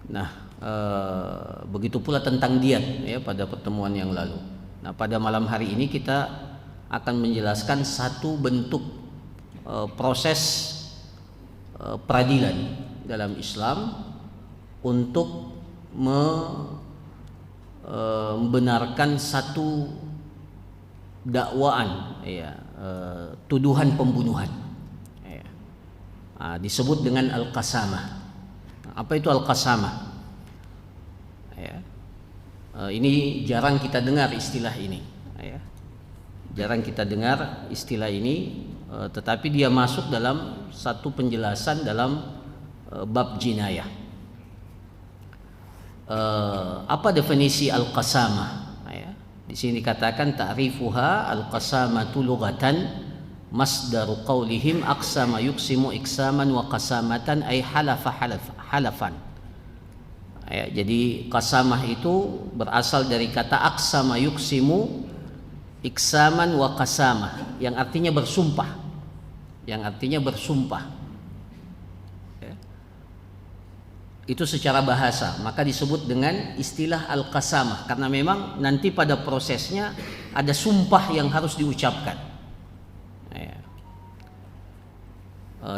Nah, begitu pula tentang diat ya pada pertemuan yang lalu. Nah, pada malam hari ini kita akan menjelaskan satu bentuk proses peradilan dalam Islam untuk membenarkan satu dakwaan ya, tuduhan pembunuhan ya. Disebut dengan al-qasamah. Apa itu al-qasamah? Ya. Ini jarang kita dengar istilah ini ya. Jarang kita dengar istilah ini, tetapi dia masuk dalam satu penjelasan dalam bab jinayah. Apa definisi al-qasamah? Ya. Di sini dikatakan ta'rifuha al-qasamatu lughatan masdaru qaulihim aqsama yuqsimu iqsaman wa qasamatan ay halafan. Ya, jadi qasamah itu berasal dari kata aqsama yuqsimu iksaman wa qasamah yang artinya bersumpah. Ya. Itu secara bahasa, maka disebut dengan istilah al-qasamah karena memang nanti pada prosesnya ada sumpah yang harus diucapkan. Ya.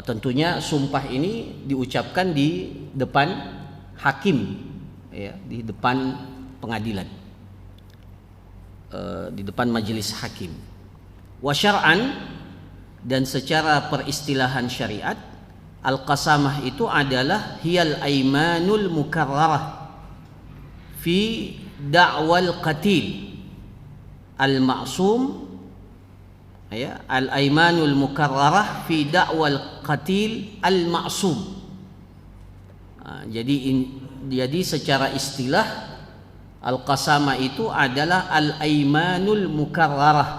Tentunya sumpah ini diucapkan di depan hakim ya, di depan pengadilan, di depan majelis hakim. Wa syar'an, dan secara peristilahan syariat, al-qasamah itu adalah hiyal aimanul mukarrarah fi da'wal qatil al-ma'sum ya, al-aimanul mukarrarah fi da'wal qatil al-ma'sum. Jadi secara istilah al-qasamah itu adalah al-aimanul mukarrarah,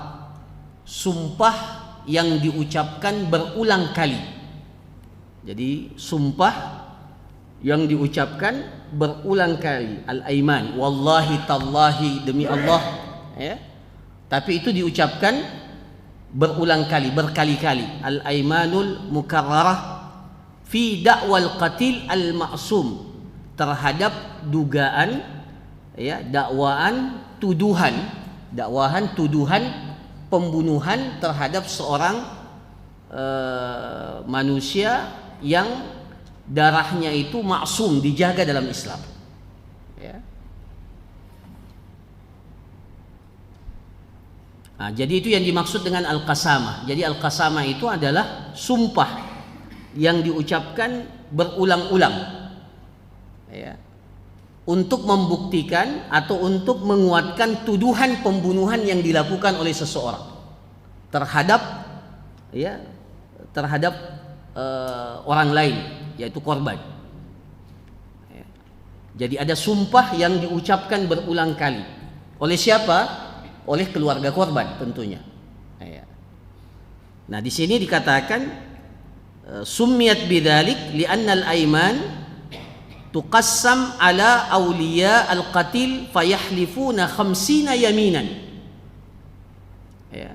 sumpah yang diucapkan berulang kali. Jadi sumpah yang diucapkan berulang kali, al-aiman, wallahi tallahi, demi Allah ya. Tapi itu diucapkan berulang kali, berkali-kali. Al-aimanul mukarrarah fi da'wal qatil al-ma'sum, terhadap dugaan ya, dakwaan tuduhan pembunuhan terhadap seorang manusia yang darahnya itu maksum, dijaga dalam Islam ya. Jadi itu yang dimaksud dengan al-qasamah. Jadi al-qasamah itu adalah sumpah yang diucapkan berulang-ulang ya, untuk membuktikan atau untuk menguatkan tuduhan pembunuhan yang dilakukan oleh seseorang terhadap orang lain, yaitu korban ya. Jadi ada sumpah yang diucapkan berulang kali oleh siapa? Oleh keluarga korban tentunya ya. Nah, di sini dikatakan summiyat bidzalik li'anna al-aiman tuqassam ala awliya al-qatil fayahlifuna 50 yaminan ya.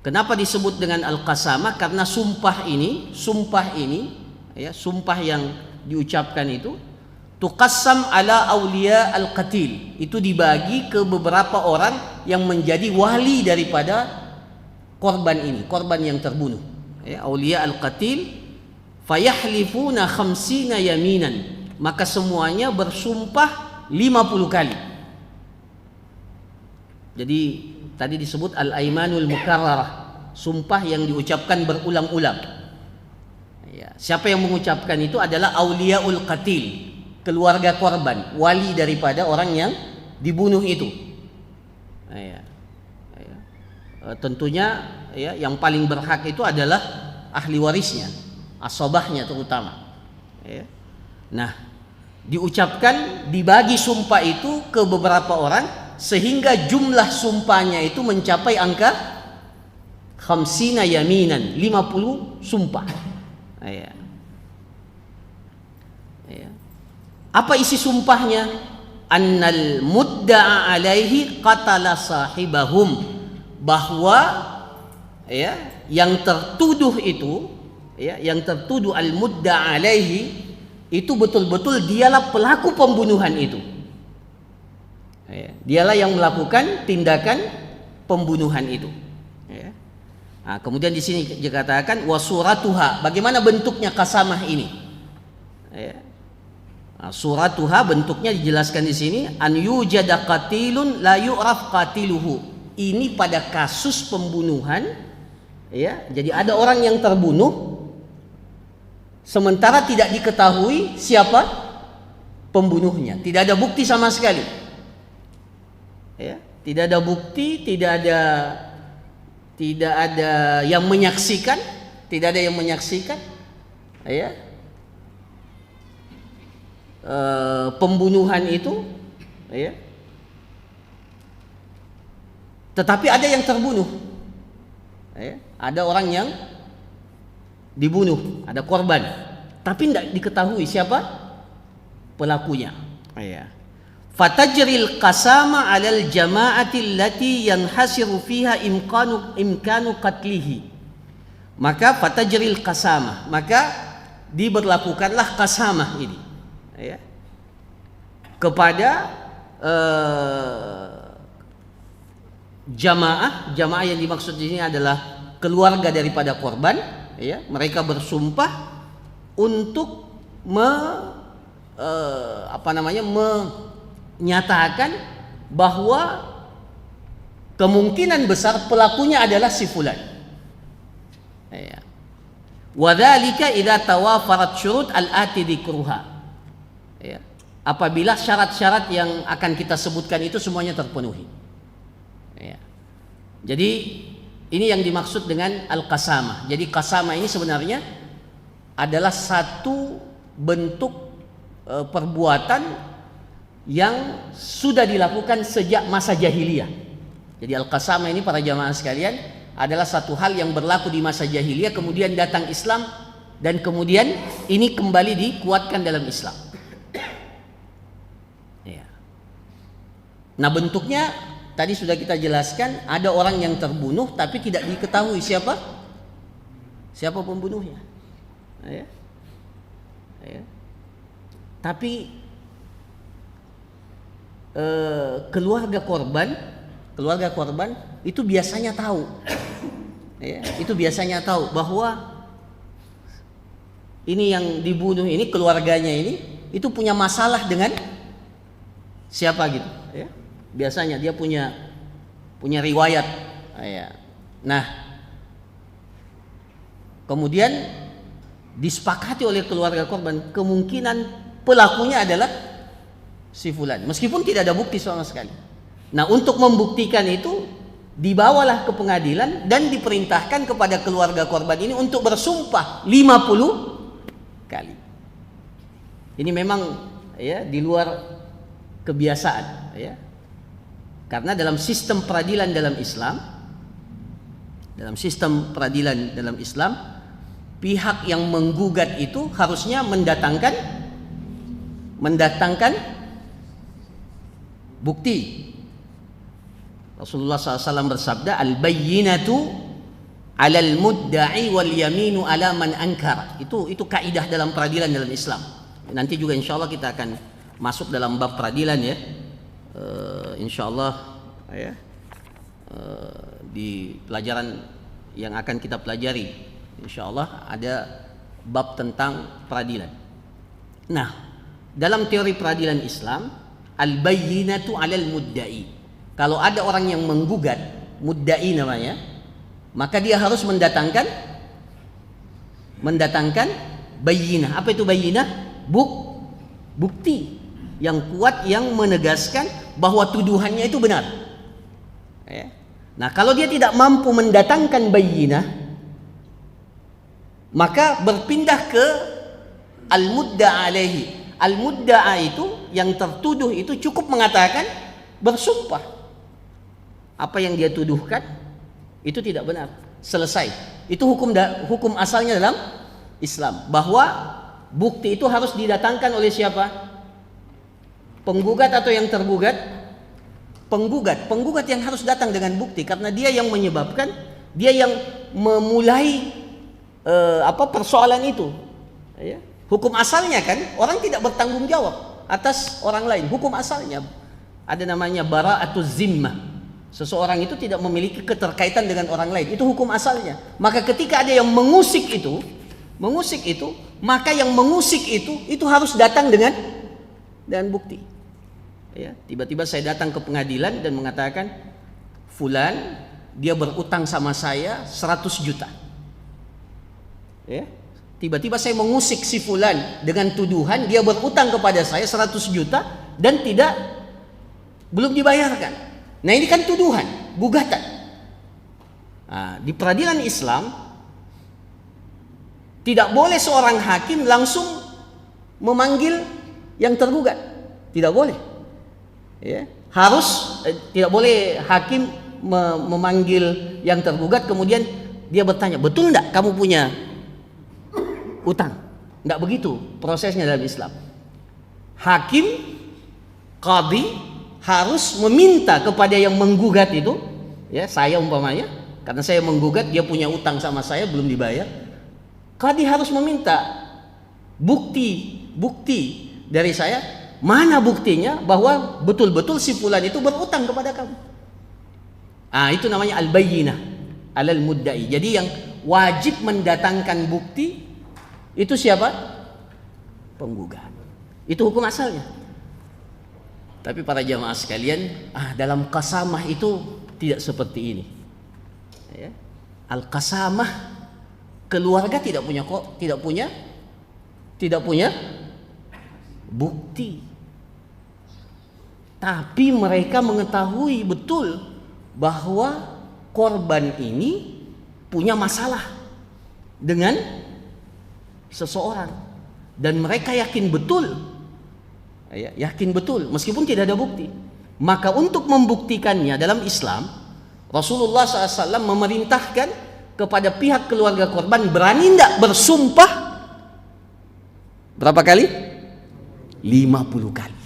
Kenapa disebut dengan al-qasamah? Karena sumpah ini ya, sumpah yang diucapkan itu tuqassam ala awliya al-qatil, itu dibagi ke beberapa orang yang menjadi wali daripada korban ini, korban yang terbunuh ya, awliya al-qatil, fayahlifuna 50 yaminan, maka semuanya bersumpah 50 kali. Jadi tadi disebut al-aimanul mukarrarah, sumpah yang diucapkan berulang-ulang ya. Siapa yang mengucapkan itu adalah awliyaul qatil, keluarga korban, wali daripada orang yang dibunuh itu ya. Tentunya ya, yang paling berhak itu adalah ahli warisnya, asobahnya terutama ya. Nah, diucapkan, dibagi sumpah itu ke beberapa orang sehingga jumlah sumpahnya itu mencapai angka 50 yaminan, 50 sumpah ya. Apa isi sumpahnya? Annal mudda'a alaihi qatala sahibahum, bahwa ya, yang tertuduh itu ya, yang tertuduh al-mudda'a alaihi itu betul-betul dialah pelaku pembunuhan itu. Dialah yang melakukan tindakan pembunuhan itu. Nah, kemudian di sini dikatakan wasuratuha, bagaimana bentuknya qasamah ini? Nah, suratuha bentuknya dijelaskan di sini, an yujada qatilun la yu'raf qatiluhu. Ini pada kasus pembunuhan, ya. Jadi ada orang yang terbunuh sementara tidak diketahui siapa pembunuhnya, tidak ada bukti sama sekali. Ya, tidak ada bukti, tidak ada yang menyaksikan, ya, pembunuhan itu, ya. Tetapi ada yang terbunuh, ya. Ada orang yang dibunuh, ada korban, tapi tidak diketahui siapa pelakunya. Ya. Fatajril qasama 'alal jama'ati allati yanhasiru fiha imkanu qatlihi. Maka fatajril qasama, maka diberlakukanlah qasamah ini, ya, kepada jamaah yang dimaksud di sini adalah keluarga daripada korban, ya. Mereka bersumpah untuk menyatakan bahwa kemungkinan besar pelakunya adalah si fulan. Ya. Wadzalika idza tawafarat syurut al-ati dzikruha. Ya. Apabila syarat-syarat yang akan kita sebutkan itu semuanya terpenuhi. Ya. Jadi ini yang dimaksud dengan al-qasamah. Jadi qasamah ini sebenarnya adalah satu bentuk perbuatan yang sudah dilakukan sejak masa jahiliyah. Jadi al-qasamah ini para jamaah sekalian adalah satu hal yang berlaku di masa jahiliyah, kemudian datang Islam dan kemudian ini kembali dikuatkan dalam Islam. Ya. Nah, bentuknya tadi sudah kita jelaskan, ada orang yang terbunuh tapi tidak diketahui siapa pembunuhnya. Ya. Ya. Tapi keluarga korban itu biasanya tahu, ya, itu biasanya tahu bahwa ini yang dibunuh ini, keluarganya ini itu punya masalah dengan siapa gitu, ya. Biasanya dia punya riwayat, ya. Nah, kemudian disepakati oleh keluarga korban kemungkinan pelakunya adalah si fulan, meskipun tidak ada bukti sama sekali. Nah, untuk membuktikan itu dibawalah ke pengadilan dan diperintahkan kepada keluarga korban ini untuk bersumpah 50 kali. Ini memang, ya, di luar kebiasaan, ya. Karena dalam sistem peradilan dalam Islam, pihak yang menggugat itu harusnya mendatangkan bukti. Rasulullah SAW bersabda, al-bayyinatu 'alal mudda'i wal yaminu 'ala man ankar. Itu kaidah dalam peradilan dalam Islam. Nanti juga insyaallah kita akan masuk dalam bab peradilan, ya. Insyaallah, ya. Di pelajaran yang akan kita pelajari, insyaallah ada bab tentang peradilan. Nah, dalam teori peradilan Islam, al-bayyinatu 'alal mudda'i. Kalau ada orang yang menggugat, mudda'i namanya, maka dia harus mendatangkan bayyinah. Apa itu bayyinah? Bukti yang kuat yang menegaskan bahwa tuduhannya itu benar. Ya. Nah, kalau dia tidak mampu mendatangkan bayyinah, maka berpindah ke al-mudda'a alaihi. Al-mudda'a itu, yang tertuduh itu cukup mengatakan, bersumpah apa yang dia tuduhkan itu tidak benar, selesai. Itu hukum asalnya dalam Islam, bahwa bukti itu harus didatangkan oleh siapa? Penggugat atau yang tergugat? Penggugat yang harus datang dengan bukti, karena dia yang menyebabkan, dia yang memulai persoalan itu, ya. Hukum asalnya kan orang tidak bertanggung jawab atas orang lain. Hukum asalnya ada namanya bara'atuz zimmah. Seseorang itu tidak memiliki keterkaitan dengan orang lain. Itu hukum asalnya. Maka ketika ada yang mengusik itu, maka yang mengusik itu harus datang dengan bukti. Ya, tiba-tiba saya datang ke pengadilan dan mengatakan, fulan dia berutang sama saya 100 juta. Ya, tiba-tiba saya mengusik si fulan dengan tuduhan dia berutang kepada saya 100 juta dan belum dibayarkan. Nah, ini kan tuduhan, gugatan. Nah, di peradilan Islam tidak boleh seorang hakim langsung memanggil yang tergugat. Tidak boleh. Ya, tidak boleh hakim memanggil yang tergugat kemudian dia bertanya, betul enggak kamu punya utang? Enggak begitu prosesnya dalam Islam. Hakim, qadhi harus meminta kepada yang menggugat itu, ya saya umpamanya, karena saya menggugat dia punya utang sama saya belum dibayar, qadhi harus meminta bukti dari saya. Mana buktinya bahwa betul-betul si fulan itu berutang kepada kamu? Itu namanya al-bayyinah alal mudda'i. Jadi yang wajib mendatangkan bukti itu siapa? Penggugat. Itu hukum asalnya. Tapi para jamaah sekalian, dalam qasamah itu tidak seperti ini. Ya. Al-qasamah, keluarga tidak punya bukti. Tapi mereka mengetahui betul bahwa korban ini punya masalah dengan seseorang dan mereka yakin betul meskipun tidak ada bukti. Maka untuk membuktikannya dalam Islam, Rasulullah SAW memerintahkan kepada pihak keluarga korban, berani tidak bersumpah berapa kali? 50 kali.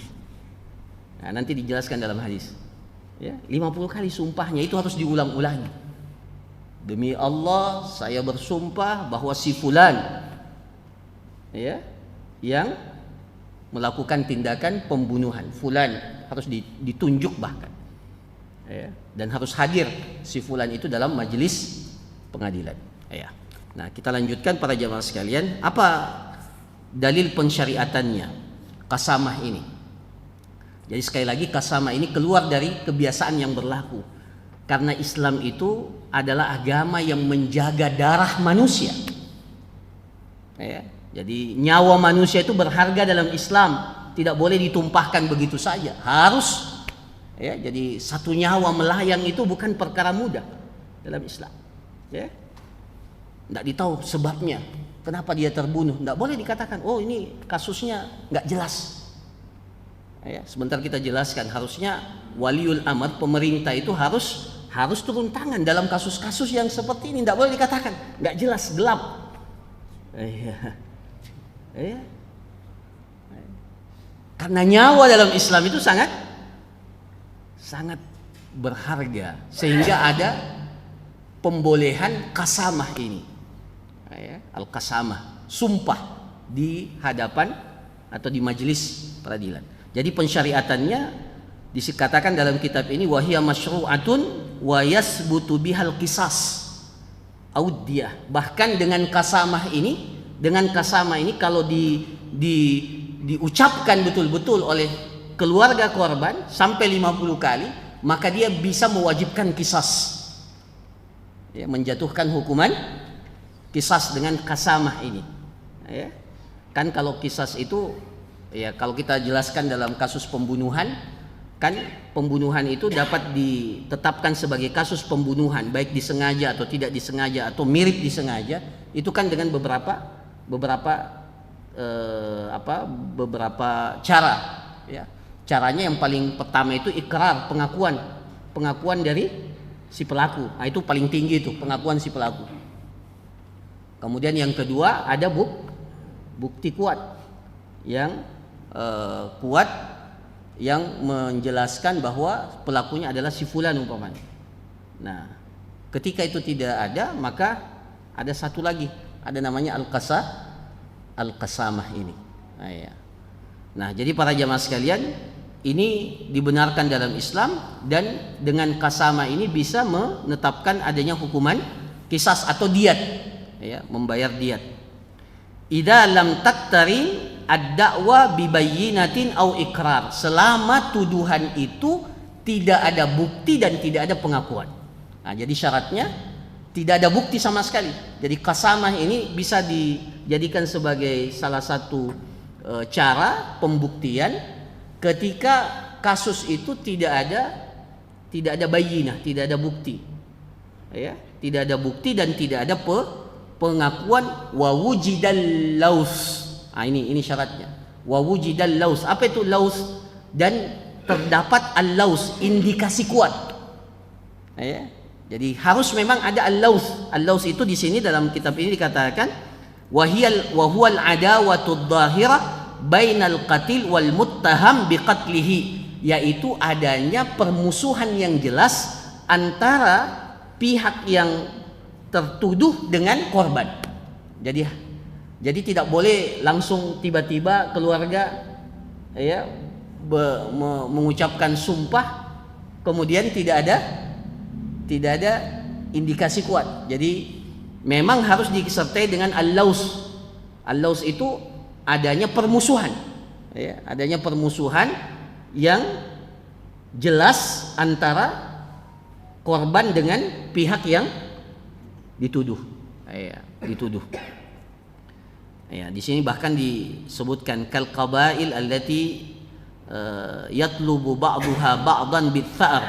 Nah, nanti dijelaskan dalam hadis. Ya, 50 kali sumpahnya itu harus diulang-ulangi. Demi Allah, saya bersumpah bahwa si fulan yang melakukan tindakan pembunuhan, fulan harus ditunjuk bahkan. Dan harus hadir si fulan itu dalam majelis pengadilan. Nah, kita lanjutkan para jamaah sekalian, apa dalil pensyariatannya qasamah ini? Jadi sekali lagi, qasamah ini keluar dari kebiasaan yang berlaku. Karena Islam itu adalah agama yang menjaga darah manusia. Jadi nyawa manusia itu berharga dalam Islam, tidak boleh ditumpahkan begitu saja. Harus jadi satu nyawa melayang itu bukan perkara mudah dalam Islam. Tidak ditahu sebabnya, kenapa dia terbunuh. Tidak boleh dikatakan, oh ini kasusnya nggak jelas. Sebentar kita jelaskan, harusnya waliul amr, pemerintah itu harus turun tangan dalam kasus-kasus yang seperti ini. Tidak boleh dikatakan nggak jelas, gelap. Karena nyawa dalam Islam itu sangat berharga, sehingga ada pembolehan qasamah ini. Al-qasamah, sumpah di hadapan atau di majelis peradilan. Jadi pensyariatannya dikatakan dalam kitab ini, wahiyya masyru'atun wa yasbutu bihal qisas audiyah. Bahkan dengan qasamah ini kalau diucapkan betul-betul oleh keluarga korban sampai 50 kali, maka dia bisa mewajibkan qisas. Menjatuhkan hukuman qisas dengan qasamah ini. Kan kalau qisas itu, kalau kita jelaskan dalam kasus pembunuhan, kan pembunuhan itu dapat ditetapkan sebagai kasus pembunuhan, baik disengaja atau tidak disengaja atau mirip disengaja, itu kan dengan beberapa cara. Caranya yang paling pertama itu ikrar, pengakuan dari si pelaku. Nah, itu paling tinggi itu, pengakuan si pelaku. Kemudian yang kedua ada bukti kuat yang menjelaskan bahwa pelakunya adalah si fulan umpamanya. Nah, ketika itu tidak ada, maka ada satu lagi, ada namanya al-qasamah ini. Nah, jadi para jamaah sekalian, ini dibenarkan dalam Islam, dan dengan qasamah ini bisa menetapkan adanya hukuman qisas atau diat, membayar diat. Idza lam taktari ad-da'wa bi bayyinatin au ikrar, selama tuduhan itu tidak ada bukti dan tidak ada pengakuan. Nah, jadi syaratnya tidak ada bukti sama sekali. Jadi qasamah ini bisa dijadikan sebagai salah satu cara pembuktian ketika kasus itu tidak ada bayyinah, tidak ada bukti. Tidak ada bukti dan tidak ada pengakuan. Wa wujidal laus. Ini syaratnya. Wa wujidal laus. Apa itu laus? Dan terdapat al-laus, indikasi kuat. Jadi harus memang ada al-laus. Al-laus itu di sini dalam kitab ini dikatakan wa huwal adawatud dhahirah bainal qatil wal muttaham biqatlihi, yaitu adanya permusuhan yang jelas antara pihak yang tertuduh dengan korban. Jadi tidak boleh langsung tiba-tiba keluarga mengucapkan sumpah kemudian tidak ada indikasi kuat. Jadi memang harus disertai dengan al-laus. Al-laus itu adanya permusuhan, adanya permusuhan yang jelas antara korban dengan pihak yang dituduh. Di sini bahkan disebutkan kal qabail allati yatlubu ba'daha ba'dan bit-tha'ar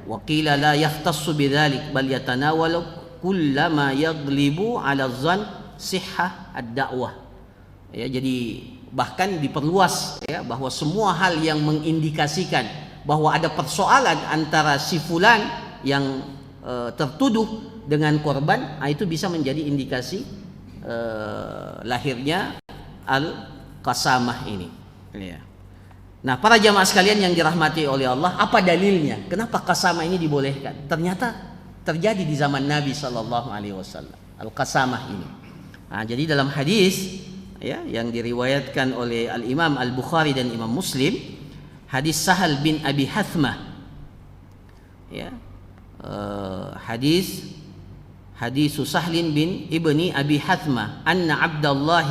wa qila la yahtassu bidzalik bal yatanawalu kullama yaglibu 'ala dzan sihhah ad-da'wah. Jadi bahkan diperluas bahwa semua hal yang mengindikasikan bahwa ada persoalan antara si fulan yang tertuduh dengan korban, itu bisa menjadi indikasi lahirnya al-qasamah ini. Nah, para jamaah sekalian yang dirahmati oleh Allah, apa dalilnya? Kenapa qasamah ini dibolehkan? Ternyata terjadi di zaman Nabi Shallallahu Alaihi Wasallam al-qasamah ini. Nah, jadi dalam hadis yang diriwayatkan oleh Al-Imam Al-Bukhari dan Imam Muslim, hadis Sahal bin Abi Hathmah, hadis Sahlin bin ibni Abi Hathmah, anna Abdullah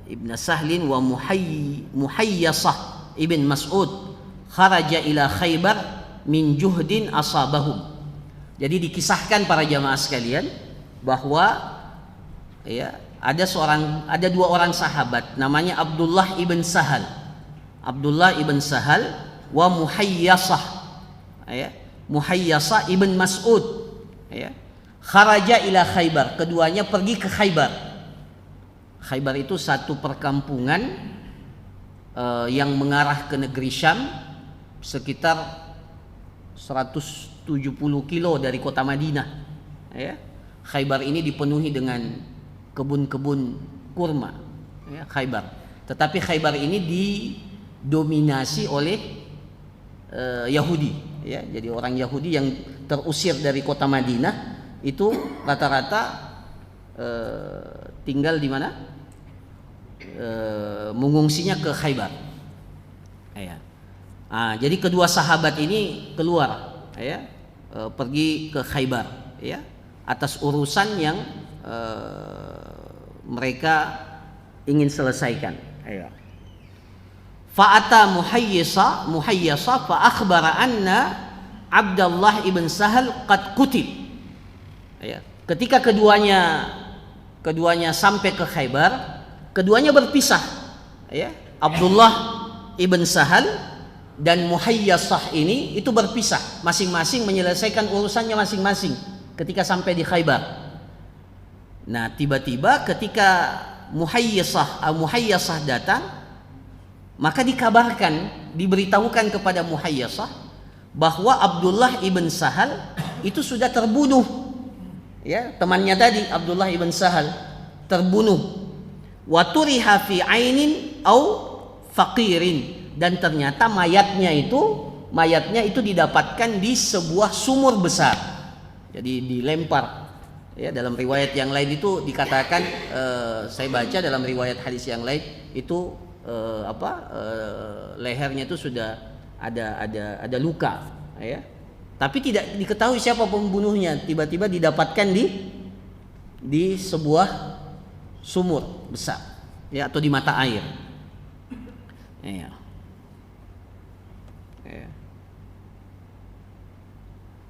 ibn Sahlin wa Muhayyasah ibn Mas'ud kharaja ila Khaybar min juhdin asabahum. Jadi dikisahkan para jamaah sekalian bahwa ada dua orang sahabat namanya Abdullah ibn Sahal wa Muhayyasah ibn Mas'ud, kharaja ila Khaybar, keduanya pergi ke Khaybar. Khaybar itu satu perkampungan yang mengarah ke negeri Syam, sekitar 170 kilo dari kota Madinah. Khaybar ini dipenuhi dengan kebun-kebun kurma, Khaybar. Tetapi Khaybar ini didominasi oleh Yahudi. Jadi orang Yahudi yang terusir dari kota Madinah itu rata-rata tinggal di mana? Mengungsinya ke Khaybar. Jadi kedua sahabat ini keluar, pergi ke Khaybar, atas urusan yang mereka ingin selesaikan. Fa'ata Muhayyasa fa akhbara anna Abdullah ibn Sahal qad qutib. Ketika keduanya sampai ke Khaybar, keduanya berpisah. Abdullah ibn Sahal dan Muhayyasah ini itu berpisah, masing-masing menyelesaikan urusannya masing-masing ketika sampai di Khaybar. Nah, tiba-tiba ketika Muhayyasah datang, maka diberitahukan kepada Muhayyasah bahwa Abdullah ibn Sahal itu sudah terbunuh. Temannya tadi Abdullah ibn Sahal terbunuh. Wa turiha fi ainin au faqirin, dan ternyata mayatnya itu didapatkan di sebuah sumur besar. Jadi dilempar Ya, dalam riwayat yang lain itu dikatakan, saya baca dalam riwayat hadis yang lain itu lehernya itu sudah ada luka, ya. Tapi tidak diketahui siapa pembunuhnya. Tiba-tiba didapatkan di sebuah sumur besar, ya, atau di mata air. Ya. Ya.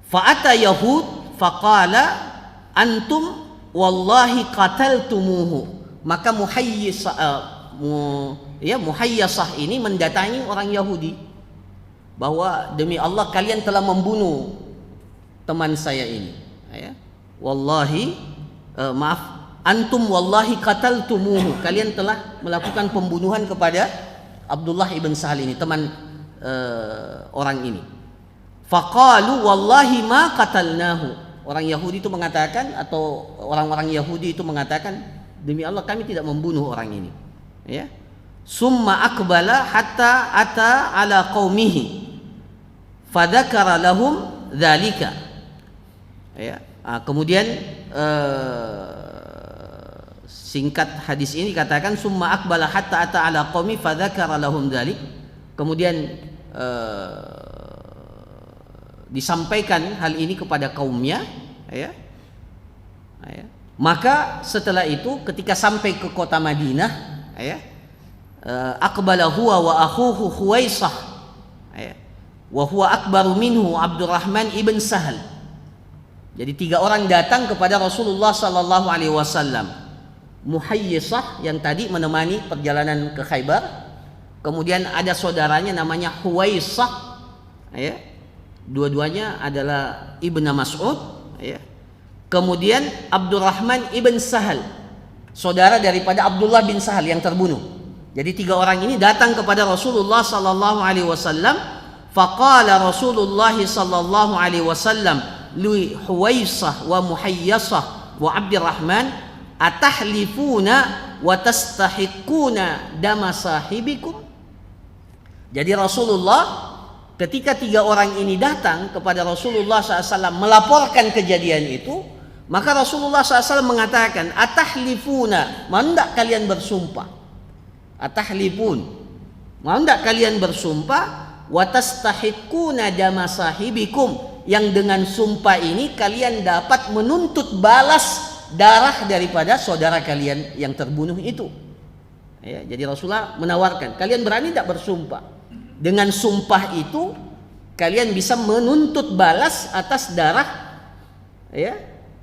Fa'ata Yahud faqala antum wallahi qataltumuhu. Maka Muhayyasah ini mendatangi orang Yahudi bahwa demi Allah kalian telah membunuh teman saya ini, ya. Wallahi, antum wallahi qataltumuhu, kalian telah melakukan pembunuhan kepada Abdullah ibn Sahal ini, teman orang ini. Faqalu wallahi ma qatalnahu. Orang Yahudi itu mengatakan, atau orang-orang Yahudi itu mengatakan, demi Allah kami tidak membunuh orang ini, ya. Summa akbala hatta ata ala qaumihi fadzakara lahum dzalika, ya. Kemudian singkat hadis ini katakan summa akbala hatta ata ala qaumi fadzakara lahum dzalik. Kemudian disampaikan hal ini kepada kaumnya, ya. Maka setelah itu ketika sampai ke kota Madinah, ya, aqbala huwa wa akhuhu Khuwaisah, ya, wa huwa akbaru minhu Abdurrahman ibn Sahal. Jadi 3 orang datang kepada Rasulullah sallallahu alaihi wasallam. Muhayyisah yang tadi menemani perjalanan ke Khaybar, kemudian ada saudaranya namanya Khuwaisah, ya. Dua-duanya adalah Ibnu Mas'ud, ya. Kemudian Abdurrahman ibn Sahal, saudara daripada Abdullah bin Sahal yang terbunuh. Jadi 3 orang ini datang kepada Rasulullah sallallahu alaihi wasallam. Faqala Rasulullah sallallahu alaihi wasallam li Huwaisah wa Muhayyasah wa Abdurrahman atahlifuna wa tastahiquna dama sahibikum. Jadi Rasulullah ketika 3 orang ini datang kepada Rasulullah SAW melaporkan kejadian itu, maka Rasulullah SAW mengatakan, atahlifuna, mau enggak kalian bersumpah? Atahlifun, mau enggak kalian bersumpah? Watastahiquna dama sahibikum, yang dengan sumpah ini kalian dapat menuntut balas darah daripada saudara kalian yang terbunuh itu, ya. Jadi Rasulullah menawarkan, kalian berani tidak bersumpah? Dengan sumpah itu kalian bisa menuntut balas atas darah, ya,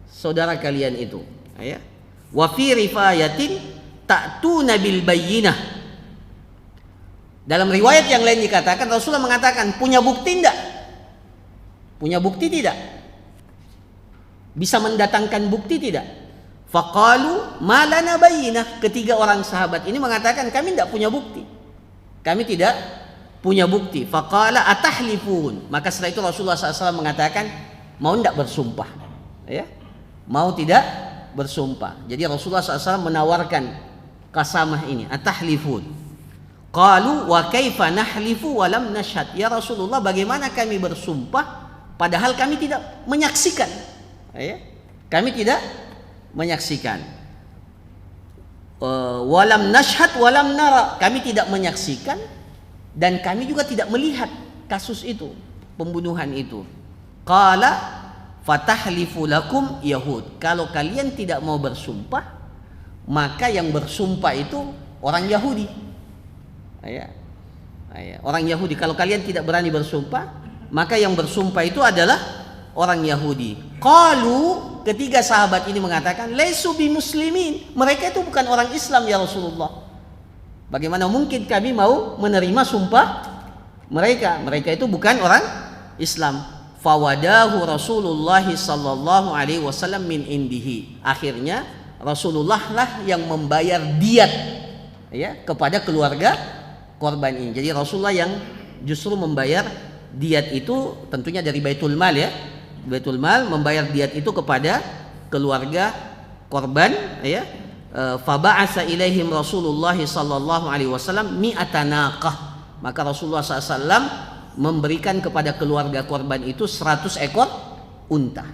saudara kalian itu, ya. Wa fi rifayatin ta'tuna bil bayyinah. Dalam riwayat yang lain dikatakan, Rasulullah mengatakan, punya bukti tidak? Punya bukti tidak? Bisa mendatangkan bukti tidak? Faqalu ma lana bayyinah. Ketiga orang sahabat ini mengatakan, kami tidak punya bukti. Kami tidak punya bukti. Faqala atahlifun. Maka setelah itu Rasulullah SAW mengatakan, mau tidak bersumpah, ya? Mau tidak bersumpah. Jadi Rasulullah SAW menawarkan qasamah ini, atahlifun. Qalu wa kaifa nahlifu wa lam nashhad. Ya Rasulullah, bagaimana kami bersumpah padahal kami tidak menyaksikan, ya? Kami tidak menyaksikan. Walam nashhad walam nara, kami tidak menyaksikan dan kami juga tidak melihat kasus itu, pembunuhan itu. Qala fatahlifu lakum yahud. Kalau kalian tidak mau bersumpah, maka yang bersumpah itu orang Yahudi, ya. Orang Yahudi. Kalau kalian tidak berani bersumpah, maka yang bersumpah itu adalah orang Yahudi. Qalu, ketiga sahabat ini mengatakan, laisu bi muslimin, mereka itu bukan orang Islam ya Rasulullah. Bagaimana mungkin kami mau menerima sumpah mereka? Mereka itu bukan orang Islam. Fawadahu Rasulullah sallallahu alaihi wasallam min indihi. Akhirnya Rasulullah lah yang membayar diat, ya, kepada keluarga korban ini. Jadi Rasulullah yang justru membayar diat itu, tentunya dari Baitul Mal, ya. Baitul Mal membayar diat itu kepada keluarga korban, ya. Fa ba'atsa ilaihim Rasulullah sallallahu alaihi wasallam mi'ata naqah. Maka Rasulullah SAW memberikan kepada keluarga korban itu 100 ekor unta.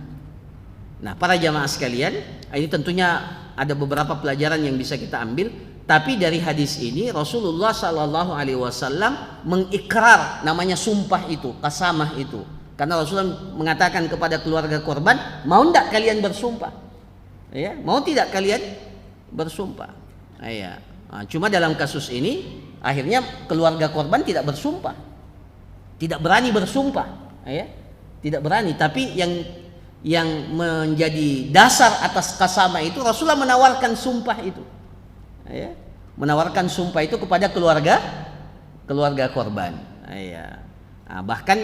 Nah, para jamaah sekalian, ini tentunya ada beberapa pelajaran yang bisa kita ambil. Tapi dari hadis ini Rasulullah Shallallahu Alaihi Wasallam mengikrar namanya sumpah itu, qasamah itu. Karena Rasulullah mengatakan kepada keluarga korban, mau tidak kalian bersumpah? Ya, mau tidak kalian bersumpah? Ya. Nah, cuma dalam kasus ini akhirnya keluarga korban tidak bersumpah, tidak berani bersumpah, ya, tidak berani. Tapi yang menjadi dasar atas qasamah itu Rasulullah menawarkan sumpah itu. Ya, menawarkan sumpah itu kepada keluarga korban. Ya. Nah, bahkan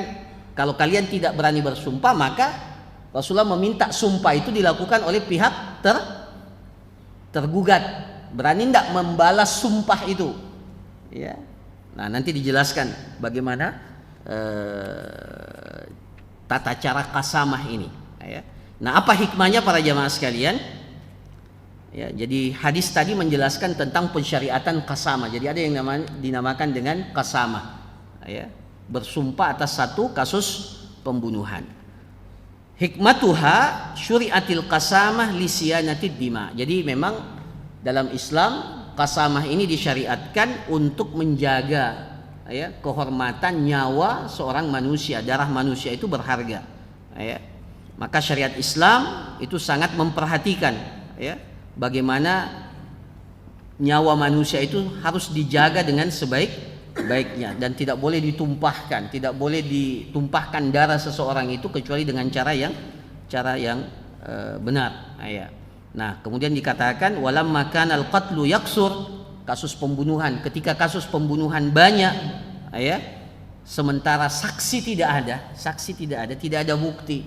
kalau kalian tidak berani bersumpah, maka Rasulullah meminta sumpah itu dilakukan oleh pihak tergugat. Berani tidak membalas sumpah itu? Ya. Nah, nanti dijelaskan bagaimana tata cara qasamah ini. Ya. Nah, apa hikmahnya para jamaah sekalian? Ya, jadi hadis tadi menjelaskan tentang pensyariatan qasamah. Jadi ada yang dinamakan dengan qasamah, ya, bersumpah atas satu kasus pembunuhan. Hikmatuha syuri'atil qasamah li siyanatid dima. Jadi memang dalam Islam qasamah ini disyariatkan untuk menjaga, ya, kehormatan nyawa seorang manusia. Darah manusia itu berharga, ya. Maka syariat Islam itu sangat memperhatikan, ya, bagaimana nyawa manusia itu harus dijaga dengan sebaik-baiknya dan tidak boleh ditumpahkan, tidak boleh ditumpahkan darah seseorang itu kecuali dengan cara yang benar. Nah, kemudian dikatakan walamma kanal qatlu yaksur, kasus pembunuhan, ketika kasus pembunuhan banyak, ya, sementara saksi tidak ada, tidak ada bukti,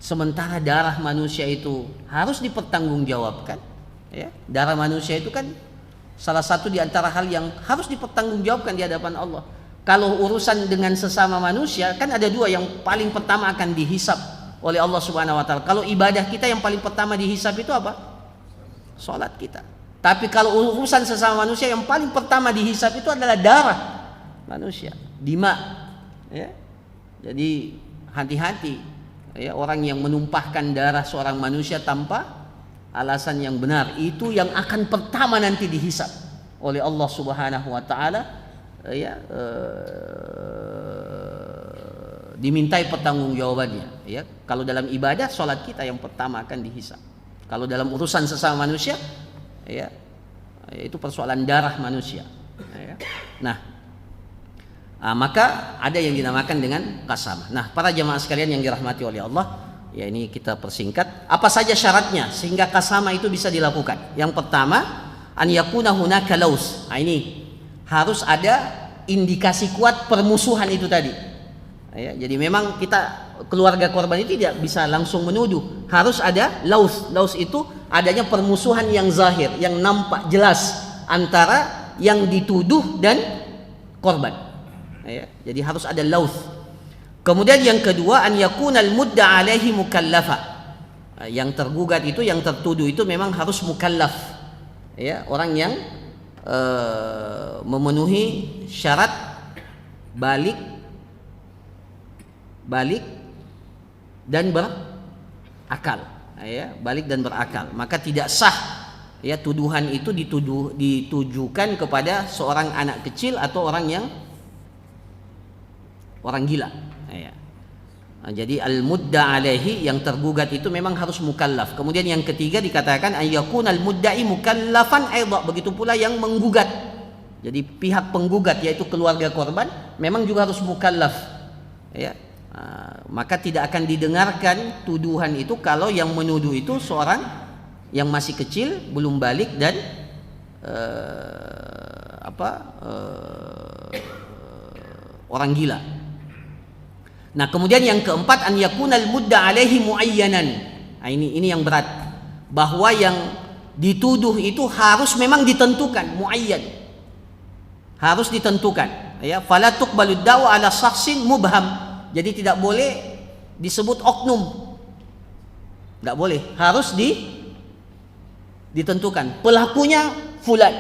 sementara darah manusia itu harus dipertanggungjawabkan. Ya, darah manusia itu kan salah satu di antara hal yang harus dipertanggungjawabkan di hadapan Allah. Kalau urusan dengan sesama manusia kan ada dua yang paling pertama akan dihisap oleh Allah Subhanahu wa taala. Kalau ibadah kita yang paling pertama dihisap itu apa? Salat kita. Tapi kalau urusan sesama manusia yang paling pertama dihisap itu adalah darah manusia, dima. Ya. Jadi hati-hati, ya, orang yang menumpahkan darah seorang manusia tanpa alasan yang benar, itu yang akan pertama nanti dihisap oleh Allah Subhanahu wa taala, ya, dimintai pertanggungjawabannya, ya. Kalau dalam ibadah salat kita yang pertama akan dihisap. Kalau dalam urusan sesama manusia, ya, itu persoalan darah manusia, ya. Nah, maka ada yang dinamakan dengan qasamah. Nah, para jamaah sekalian yang dirahmati oleh Allah, ya, ini kita persingkat. Apa saja syaratnya sehingga qasamah itu bisa dilakukan? Yang pertama, an yakuna hunaka laus. Nah, ini harus ada indikasi kuat permusuhan itu tadi. Ya, jadi memang kita keluarga korban itu tidak bisa langsung menuduh. Harus ada laus. Laus itu adanya permusuhan yang zahir, yang nampak jelas antara yang dituduh dan korban. Ya, jadi harus ada laus. Kemudian yang kedua, an yakunal mudda alaihi mukallafa. Yang tergugat itu, yang tertuduh itu memang harus mukallaf. Ya, orang yang memenuhi syarat balik dan berakal. Ya, balik dan berakal. Maka tidak sah, ya, tuduhan itu ditujukan kepada seorang anak kecil atau orang gila. Ya. Nah, jadi al-mudda alaihi, yang tergugat itu memang harus mukallaf. Kemudian yang ketiga dikatakan ayyakun al-mudda'i mukallafan aidha, begitu pula yang menggugat. Jadi pihak penggugat yaitu keluarga korban memang juga harus mukallaf. Ya. Maka tidak akan didengarkan tuduhan itu kalau yang menuduh itu seorang yang masih kecil, belum balik dan orang gila. Nah, kemudian yang keempat, an yakunal mudda alaihi muayyanan. Nah, ini yang berat. Bahwa yang dituduh itu harus memang ditentukan, muayyan. Harus ditentukan, ya. Fala tuqbalud da'wa ala shakhsin mubham. Jadi tidak boleh disebut oknum. Tidak boleh, harus ditentukan. Pelakunya fulan.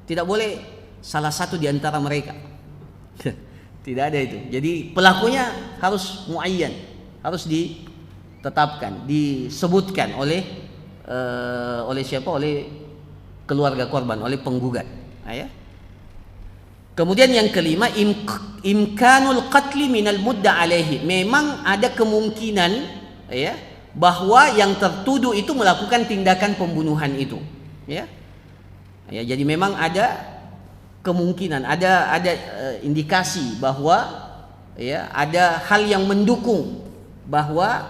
Tidak boleh salah satu di antara mereka. Tidak ada itu. Jadi pelakunya harus muayyan, harus ditetapkan, disebutkan oleh siapa? Oleh keluarga korban, oleh penggugat. Ya. Kemudian yang kelima, imkanul qatli minal mudda alaihi. Memang ada kemungkinan ya bahwa yang tertuduh itu melakukan tindakan pembunuhan itu. Ya. Ya, jadi memang ada kemungkinan, ada indikasi bahwa ya ada hal yang mendukung bahwa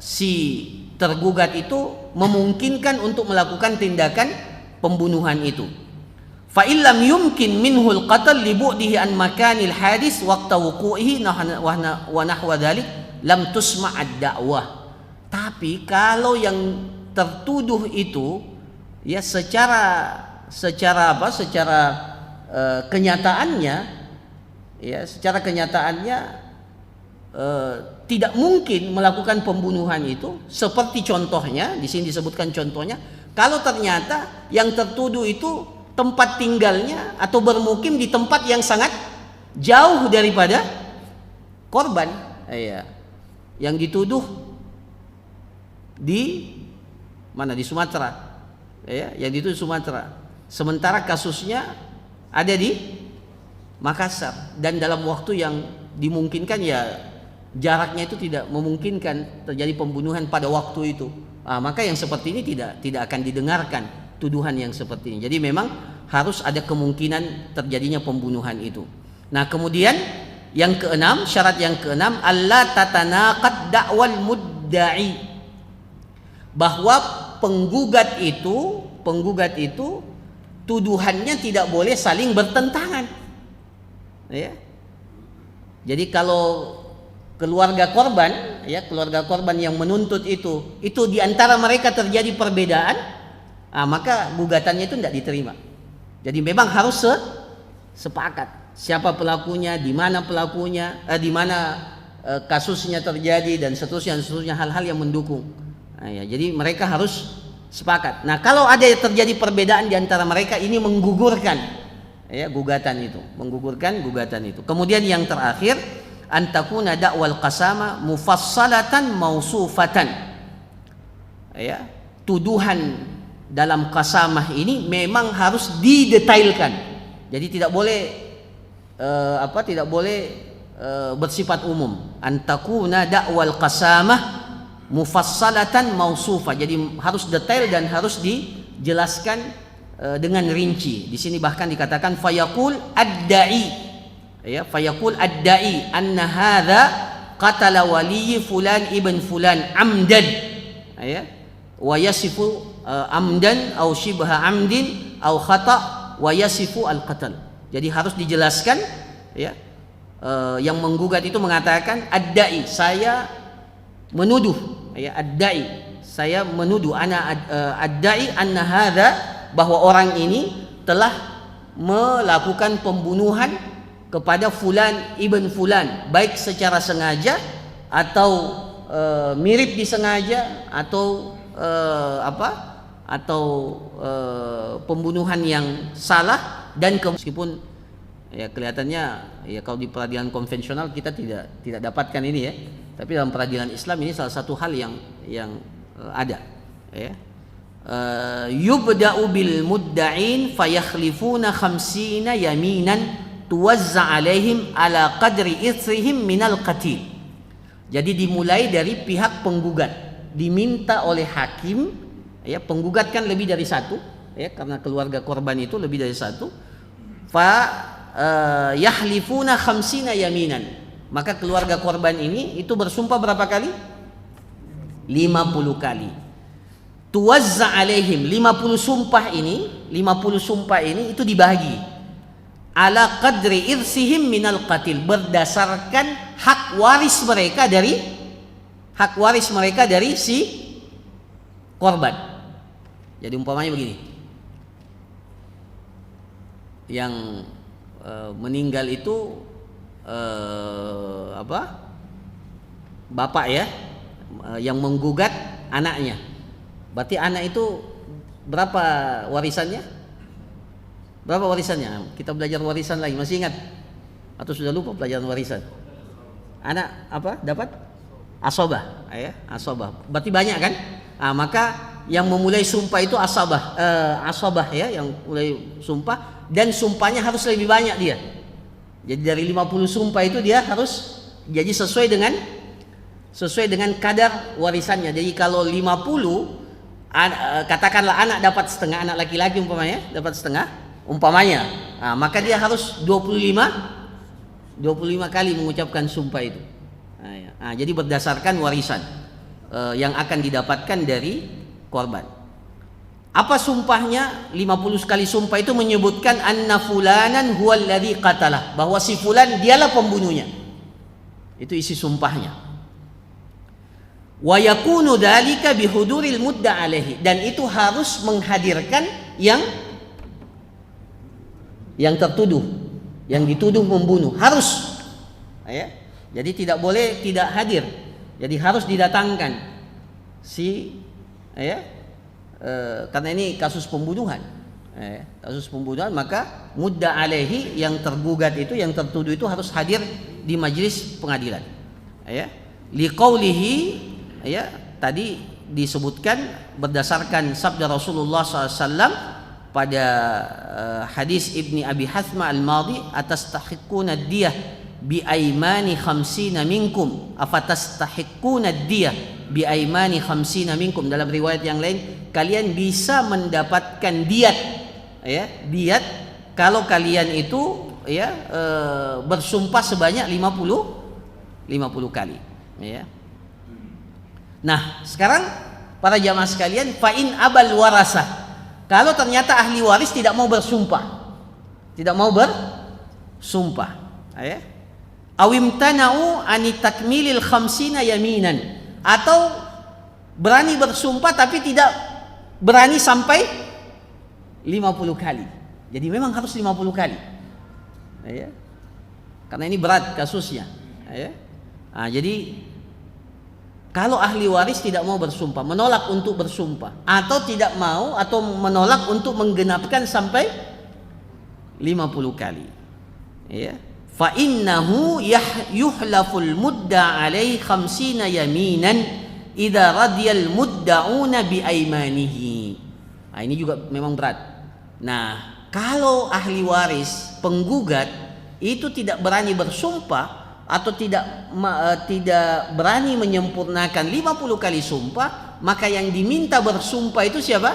si tergugat itu memungkinkan untuk melakukan tindakan pembunuhan itu. Fa illam yumkin minhul qatl li bu'dihi an makanil hadis waqta wuqu'ihi wa nahwa dhalik lam tusma'ad da'wah. Tapi kalau yang tertuduh itu ya secara kenyataannya ya secara kenyataannya tidak mungkin melakukan pembunuhan itu, seperti contohnya di sini disebutkan contohnya, kalau ternyata yang tertuduh itu tempat tinggalnya atau bermukim di tempat yang sangat jauh daripada korban, ya. Yang dituduh di mana? Di Sumatera, ya. Yang dituduh Sumatera, sementara kasusnya ada di Makassar dan dalam waktu yang dimungkinkan ya jaraknya itu tidak memungkinkan terjadi pembunuhan pada waktu itu. Maka yang seperti ini tidak akan didengarkan tuduhan yang seperti ini. Jadi memang harus ada kemungkinan terjadinya pembunuhan itu. Nah, kemudian yang keenam, syarat yang keenam, alla tatanaqad da'wal mudda'i. Bahwa penggugat itu tuduhannya tidak boleh saling bertentangan. Ya. Jadi kalau keluarga korban yang menuntut itu di antara mereka terjadi perbedaan, maka gugatannya itu tidak diterima. Jadi memang harus sepakat siapa pelakunya, di mana pelakunya, di mana kasusnya terjadi dan seterusnya hal-hal yang mendukung. Ya, jadi mereka harus sepakat. Nah, kalau ada terjadi perbedaan di antara mereka, ini menggugurkan ya gugatan itu. Kemudian yang terakhir, antakuna da'wal qasama mufassalatan mausufatan. Ya, tuduhan dalam qasamah ini memang harus didetailkan. Jadi tidak boleh bersifat umum. Antakuna da'wal qasamah mufassalatan mausufa. Jadi harus detail dan harus dijelaskan dengan rinci. Di sini bahkan dikatakan fayaqul ad-da'i, ya, fayaqul ad-da'i anna hadza qatala wali fulan ibn fulan amdan, ya, wa yasifu amdan au shibha amdin au khata wa yasifu al-qatl. Jadi harus dijelaskan, ya. Yang menggugat itu mengatakan ad-da'i, saya menuduh, ya, ad-da'i, saya menuduh, ana ad-da'i anna hadza, bahwa orang ini telah melakukan pembunuhan kepada fulan ibn fulan, baik secara sengaja atau mirip disengaja atau pembunuhan yang salah. Dan meskipun ya kelihatannya ya kalau di peradilan konvensional kita tidak dapatkan ini, ya, tapi dalam peradilan Islam ini salah satu hal yang ada, ya. Yubda'u bil mudda'in fayakhlifuna khamsina yaminan tuwazza alaihim ala qadri itsrihim minal qatil. Jadi dimulai dari pihak penggugat, diminta oleh hakim, ya, penggugat kan lebih dari satu, ya, karena keluarga korban itu lebih dari satu. Fa yahlifuna khamsina yaminan, maka keluarga korban ini itu bersumpah berapa kali? 50 kali. Tuwazza alaihim, 50 sumpah ini itu dibagi ala qadri irsihim minal qatil, berdasarkan hak waris mereka dari si korban. Jadi umpamanya begini, yang meninggal itu bapak, ya, yang menggugat anaknya. Berarti anak itu berapa warisannya? Berapa warisannya? Kita belajar warisan lagi, masih ingat? Atau sudah lupa pelajaran warisan? Anak apa? Dapat asabah, ya, asabah. Berarti banyak kan? Maka yang memulai sumpah itu asabah ya, yang mulai sumpah, dan sumpahnya harus lebih banyak dia. Jadi dari 50 sumpah itu dia harus jadi sesuai dengan kadar warisannya. Jadi kalau 50, katakanlah anak dapat setengah, anak laki-laki umpamanya dapat setengah umpamanya, maka dia harus 25 kali mengucapkan sumpah itu. Jadi berdasarkan warisan yang akan didapatkan dari korban. Apa sumpahnya? 50 sekali sumpah itu menyebutkan anna fulanan huwal ladzi qatalah, bahwa si fulan dialah pembunuhnya. Itu isi sumpahnya. Wa yakunu dzalika bihuduril mudda alaihi, dan itu harus menghadirkan yang tertuduh, yang dituduh membunuh, harus. Ya. Jadi tidak boleh tidak hadir. Jadi harus didatangkan si karena ini kasus pembunuhan. Kasus pembunuhan, maka mudda alaihi, yang tergugat itu, yang tertuduh itu harus hadir di majelis pengadilan. Liqaulihi, tadi disebutkan berdasarkan sabda Rasulullah SAW pada hadis Ibni Abi Hathma al-Madi, atastahiqquna ad-diyah bi aymani khamsina minkum afatastahiqquna ad-diyah bi aymani khamsina minkum. Dalam riwayat yang lain, kalian bisa mendapatkan diat, diat kalau kalian itu bersumpah sebanyak 50 kali. Nah, sekarang para jamaah sekalian, fa in abal warasah, kalau ternyata ahli waris tidak mau bersumpah, awimtana'u ani takmilil khamsina yaminan, atau berani bersumpah tapi tidak berani sampai 50 kali. Jadi memang harus 50 kali. Karena ini berat kasusnya. Jadi kalau ahli waris tidak mau bersumpah, menolak untuk bersumpah, atau tidak mau, atau menolak untuk menggenapkan sampai 50 kali, fa innahu yuhlaful mudda alaihi khamsina yaminan idza radiyal mudda'una bi aymanihi. Ini juga memang berat. Nah, kalau ahli waris, penggugat itu tidak berani bersumpah atau tidak berani menyempurnakan 50 kali sumpah, maka yang diminta bersumpah itu siapa?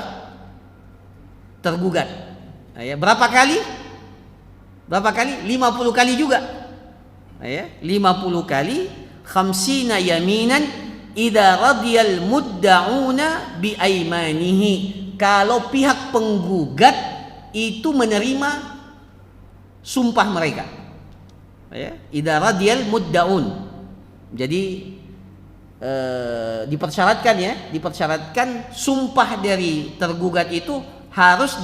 Tergugat. Berapa kali? 50 kali juga. 50 kali, khamsina yaminan idza radiyal mudda'una bi aymanihi, kalau pihak penggugat itu menerima sumpah mereka. Idza radiyal mudda'un. Jadi dipersyaratkan sumpah dari tergugat itu harus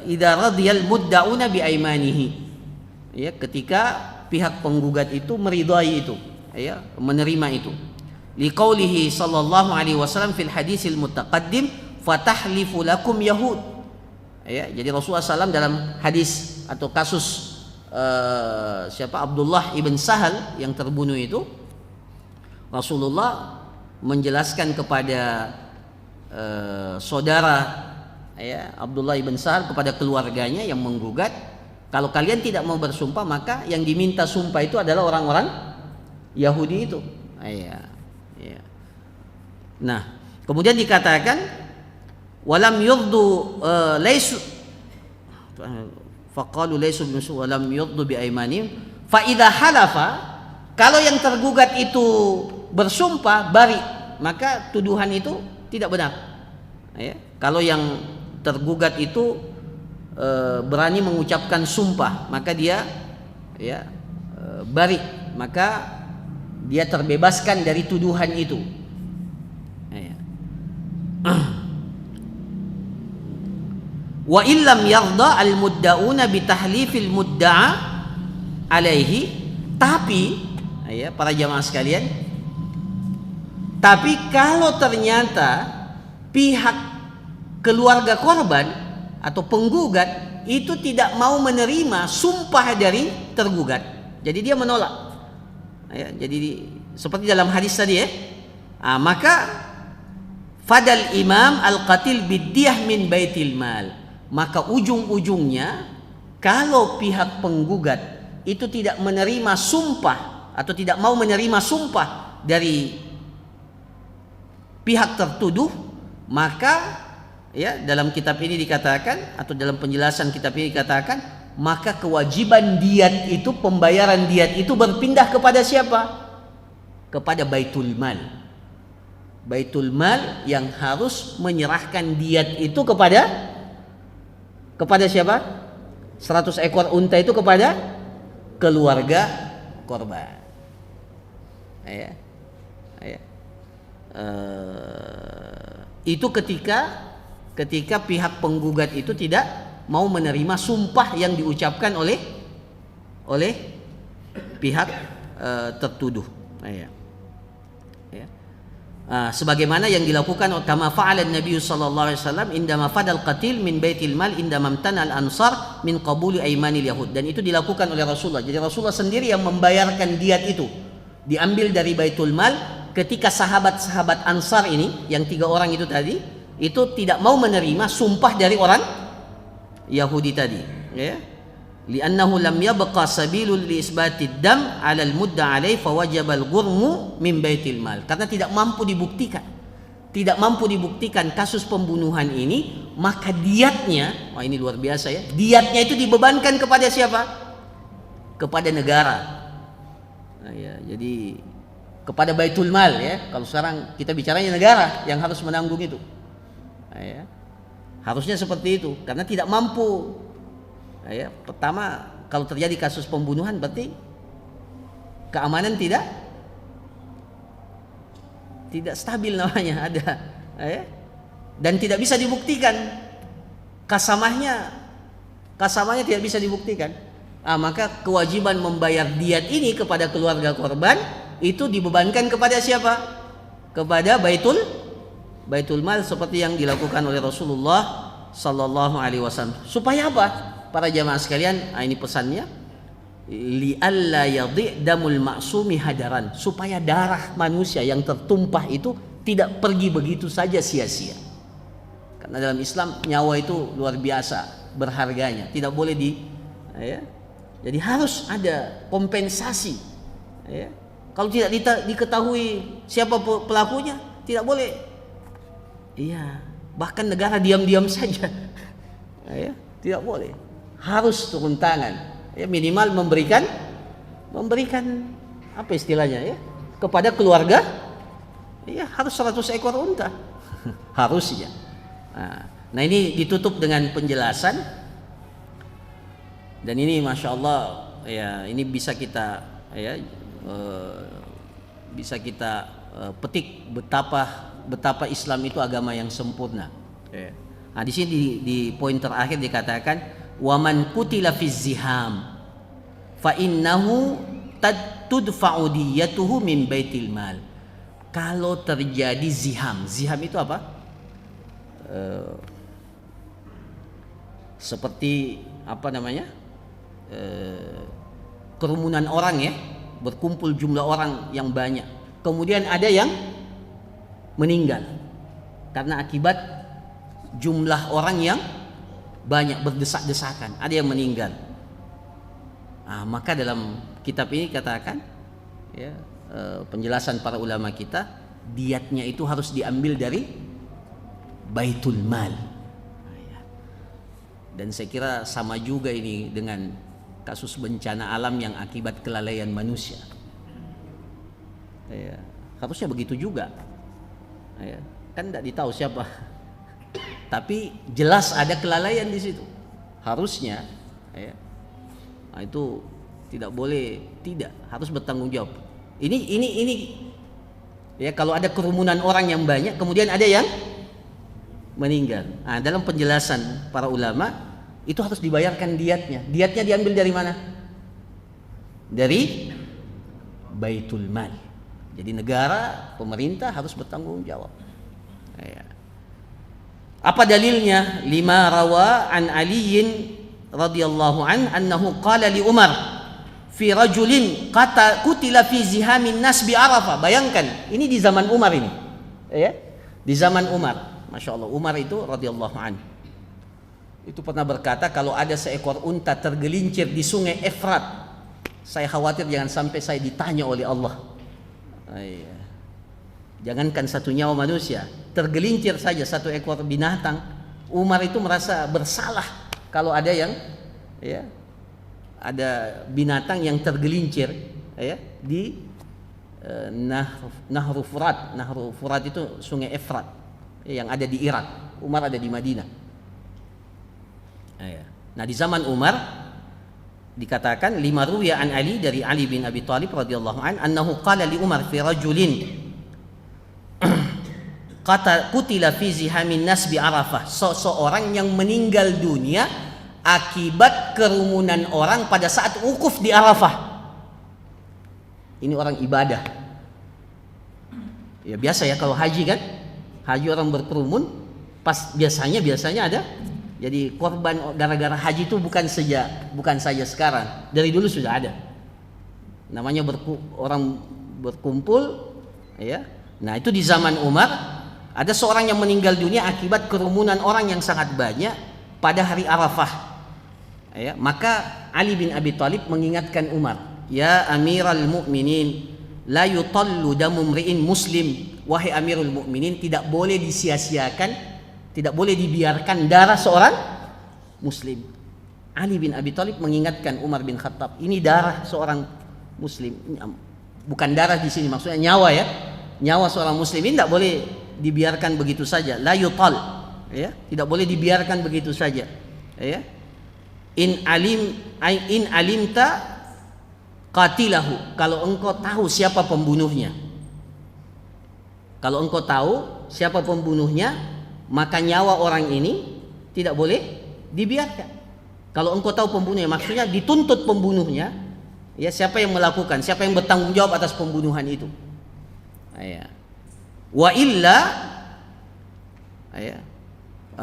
idza radiyal mudda'una bi aymanihi. Ketika pihak penggugat itu meridai itu, menerima itu. Liqaulihi sallallahu alaihi wasallam fil hadisil mutaqaddim, fatahlifu lakum yahud. Jadi Rasulullah SAW dalam hadis atau kasus Abdullah ibn Sahal yang terbunuh itu, Rasulullah menjelaskan kepada saudara Abdullah ibn Sahal, kepada keluarganya yang menggugat, kalau kalian tidak mau bersumpah, maka yang diminta sumpah itu adalah orang-orang Yahudi itu. Nah, kemudian dikatakan walam yurdu laisu faqalu laysu binusu wa lam yuddu bi aymanihim fa idza halafa, kalau yang tergugat itu bersumpah bari, maka tuduhan itu tidak benar. Kalau yang tergugat itu berani mengucapkan sumpah, maka dia bari, maka dia terbebaskan dari tuduhan itu. Wa illam yarda al mudda'una bi tahlifil mudda'a alaihi, tapi para jamaah sekalian, tapi kalau ternyata pihak keluarga korban atau penggugat itu tidak mau menerima sumpah dari tergugat, jadi dia menolak. Jadi seperti dalam hadis tadi ya. Maka fadal imam al-qatil biddiyah min baitil mal. Maka ujung-ujungnya kalau pihak penggugat itu tidak menerima sumpah atau tidak mau menerima sumpah dari pihak tertuduh, maka ya dalam kitab ini dikatakan atau dalam penjelasan kitab ini dikatakan, maka kewajiban diat itu, pembayaran diat itu berpindah kepada siapa? Kepada Baitul Mal. Baitul Mal yang harus menyerahkan diat itu kepada siapa? 100 ekor unta itu kepada keluarga korban. Ya. Itu ketika pihak penggugat itu tidak mau menerima sumpah yang diucapkan oleh pihak tertuduh. Sebagaimana yang dilakukan kama fa'ala Nabi sallallahu alaihi wasallam indama fadal qatil min baitil mal indama amtana al ansar min qabuli aymanil yahud, dan itu dilakukan oleh Rasulullah. Jadi Rasulullah sendiri yang membayarkan diat itu, diambil dari Baitul Mal ketika sahabat-sahabat Ansar ini yang 3 orang itu tadi itu tidak mau menerima sumpah dari orang Yahudi tadi, ya. Li'annahu lam yabqa sabilul li isbatid dam 'ala al-mudda 'alaihi fawajaba al-ghurmu min baitil mal. Karena tidak mampu dibuktikan kasus pembunuhan ini, maka diatnya, ini luar biasa ya. Diatnya itu dibebankan kepada siapa? Kepada negara. Jadi kepada Baitul Mal ya. Kalau sekarang kita bicaranya negara yang harus menanggung itu. Harusnya seperti itu, karena tidak mampu. Pertama, kalau terjadi kasus pembunuhan berarti keamanan tidak stabil namanya ada, dan tidak bisa dibuktikan kasamahnya tidak bisa dibuktikan. Maka kewajiban membayar diat ini kepada keluarga korban itu dibebankan kepada siapa? Kepada Baitul Mal, seperti yang dilakukan oleh Rasulullah sallallahu alaihi wasallam. Supaya apa? Para jamaah sekalian, ini pesannya, li'alla yadhi' damul ma'sumi hadaran, supaya darah manusia yang tertumpah itu tidak pergi begitu saja sia-sia. Karena dalam Islam nyawa itu luar biasa berharganya, tidak boleh jadi harus ada kompensasi. Kalau tidak diketahui siapa pelakunya, tidak boleh. Bahkan negara diam-diam saja, tidak boleh. Harus turun tangan, minimal memberikan apa istilahnya kepada keluarga, harus 100 ekor unta harusnya. Nah ini ditutup dengan penjelasan, dan ini masya Allah ini bisa kita petik betapa Islam itu agama yang sempurna. Nah di sini di poin terakhir dikatakan, waman qutila fi ziham fa innahu tudfa'u diyatuhu min baitil mal. Kalau terjadi ziham itu apa? Seperti apa namanya? Kerumunan orang berkumpul jumlah orang yang banyak. Kemudian ada yang meninggal karena akibat jumlah orang yang banyak berdesak-desakan, ada yang meninggal. Maka dalam kitab ini katakan penjelasan para ulama kita, diatnya itu harus diambil dari Baitul Mal. Dan saya kira sama juga ini dengan kasus bencana alam yang akibat kelalaian manusia. Harusnya begitu juga. Kan tidak ditahu siapa, tapi jelas ada kelalaian di situ. Harusnya itu tidak boleh, harus bertanggung jawab. Ini kalau ada kerumunan orang yang banyak kemudian ada yang meninggal. Dalam penjelasan para ulama itu harus dibayarkan diatnya. Diatnya diambil dari mana? Dari Baitul Mal. Jadi negara, pemerintah harus bertanggung jawab. Apa dalilnya? Lima rawa an Aliyin radhiyallahu an annahu qala li Umar fi rajulin kutila fi zihamin nas bi Arafah. Bayangkan, ini di zaman Umar ini. Ya. Di zaman Umar. Masya Allah, Umar itu radhiyallahu anhu. Itu pernah berkata, kalau ada seekor unta tergelincir di sungai Efrat, saya khawatir jangan sampai saya ditanya oleh Allah. Jangankan satu nyawa manusia, tergelincir saja satu ekor binatang, Umar itu merasa bersalah kalau ada yang ada binatang yang tergelincir di Nahru Furat. Nahru Furat itu sungai Efrat yang ada di Irak. Umar ada di Madinah. Nah, di zaman Umar dikatakan lima ruwiya an Ali, dari Ali bin Abi Thalib radhiyallahu an, annahu qala li Umar fi rajulin kutila fi zihamin nas bi Arafah, seseorang yang meninggal dunia akibat kerumunan orang pada saat wukuf di Arafah. Ini orang ibadah. Ya biasa ya kalau haji kan, haji orang berkerumun, pas biasanya ada. Jadi korban gara-gara haji itu bukan saja sekarang, dari dulu sudah ada. Namanya orang berkumpul, ya. Nah itu di zaman Umar ada seorang yang meninggal dunia akibat kerumunan orang yang sangat banyak pada hari Arafah. Ya, maka Ali bin Abi Thalib mengingatkan Umar, ya Amirul Mukminin, la yutallu damu mri'in muslim. Wahai Amirul Mukminin, tidak boleh disia-siakan, tidak boleh dibiarkan darah seorang muslim. Ali bin Abi Thalib mengingatkan Umar bin Khattab, ini darah seorang muslim. Bukan darah di sini maksudnya nyawa ya. Nyawa seorang muslim ini tidak boleh dibiarkan begitu saja. La yutal, ya, tidak boleh dibiarkan begitu saja. Ya. In alimta qatilahu, kalau engkau tahu siapa pembunuhnya. Kalau engkau tahu siapa pembunuhnya, maka nyawa orang ini tidak boleh dibiarkan. Kalau engkau tahu pembunuhnya, maksudnya dituntut pembunuhnya, ya, siapa yang melakukan, siapa yang bertanggung jawab atas pembunuhan itu. Wa illa,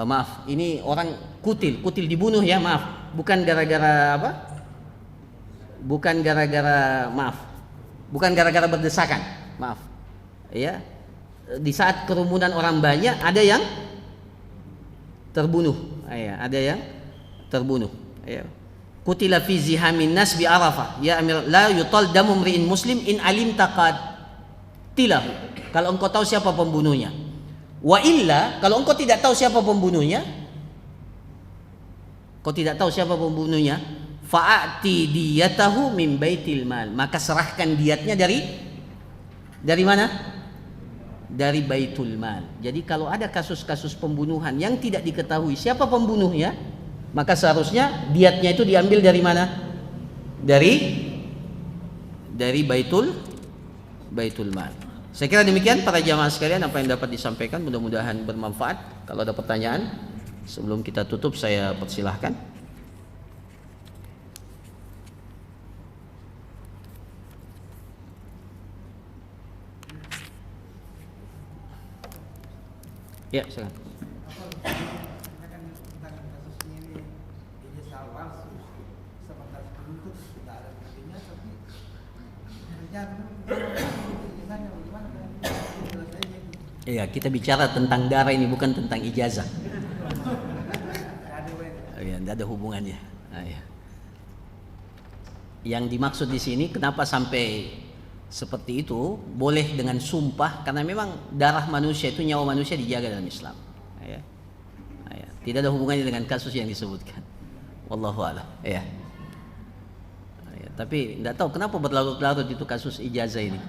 maaf, ini orang kutil dibunuh ya, maaf, bukan gara-gara apa? Bukan gara-gara berdesakan, maaf. Ya, di saat kerumunan orang banyak ada yang terbunuh, ada yang terbunuh. Kutila fi zihamin nas bi Arafah, ya Amir, la yutal damu mri'in muslim in alim tilahu, kalau engkau tahu siapa pembunuhnya. Wa illa, kalau engkau tidak tahu siapa pembunuhnya, fa'ati diyatahu min baitil mal, maka serahkan diatnya dari mana? Dari baitul mal. Jadi kalau ada kasus-kasus pembunuhan yang tidak diketahui siapa pembunuhnya, maka seharusnya diatnya itu diambil dari mana? Dari baitul mal. Saya kira demikian para jamaah sekalian apa yang dapat disampaikan, mudah-mudahan bermanfaat. Kalau ada pertanyaan sebelum kita tutup saya persilahkan. Ya, silakan. Iya, kita bicara tentang darah ini, bukan tentang ijazah. Ya, tidak ada hubungannya. Ya. Yang dimaksud di sini, kenapa sampai seperti itu? Boleh dengan sumpah, karena memang darah manusia itu, nyawa manusia dijaga dalam Islam. Ya. Ya. Tidak ada hubungannya dengan kasus yang disebutkan. Wallahu a'lam. Ya. Ya. Tapi tidak tahu kenapa berlarut-larut itu kasus ijazah ini.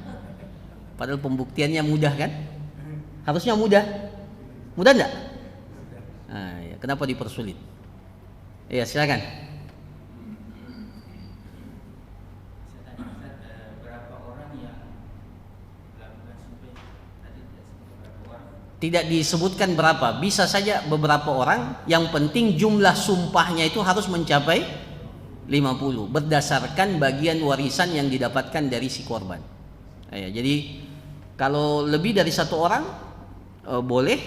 Padahal pembuktiannya mudah kan? Harusnya mudah enggak? Nah, ya. Kenapa dipersulit? Ya, silakan. Tidak disebutkan berapa, bisa saja beberapa orang, yang penting jumlah sumpahnya itu harus mencapai 50 berdasarkan bagian warisan yang didapatkan dari si korban. Ya, jadi kalau lebih dari satu orang boleh,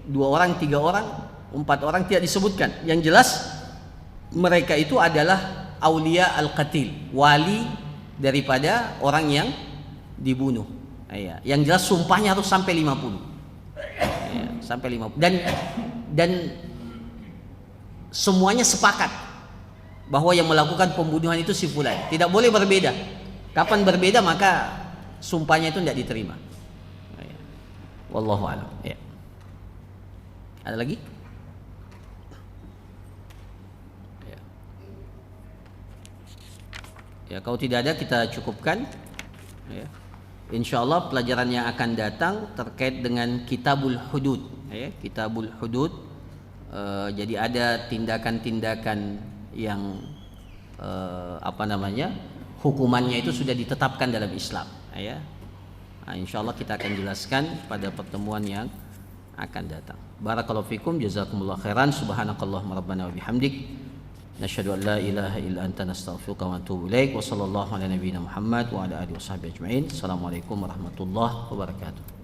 2 orang, 3 orang, 4 orang tidak disebutkan. Yang jelas mereka itu adalah aulia al-qatil, wali daripada orang yang dibunuh. Ya, yang jelas sumpahnya harus sampai 50. Ya, sampai 50. Dan semuanya sepakat bahwa yang melakukan pembunuhan itu si fulan. Tidak boleh berbeda. Kapan berbeda maka sumpahnya itu tidak diterima. Ya. Wallahu a'lam. Ya. Ada lagi? Ya. Ya, kalau tidak ada kita cukupkan. Ya. Insyaallah pelajaran yang akan datang terkait dengan Kitabul Hudud. Ya, Kitabul Hudud. Jadi ada tindakan-tindakan yang hukumannya itu sudah ditetapkan dalam Islam. Ya. Nah, insyaallah kita akan jelaskan pada pertemuan yang akan datang. Barakallahu fikum, jazakumullah khairan, subhanakallahumma rabbana wa bihamdik, nasyhadu an la ilaha illa anta nastaghfiruka wa natubu ilaik, wa sallallahu ala nabiyyina Muhammad wa ala alihi washabbihi ajmain. Assalamualaikum warahmatullahi wabarakatuh.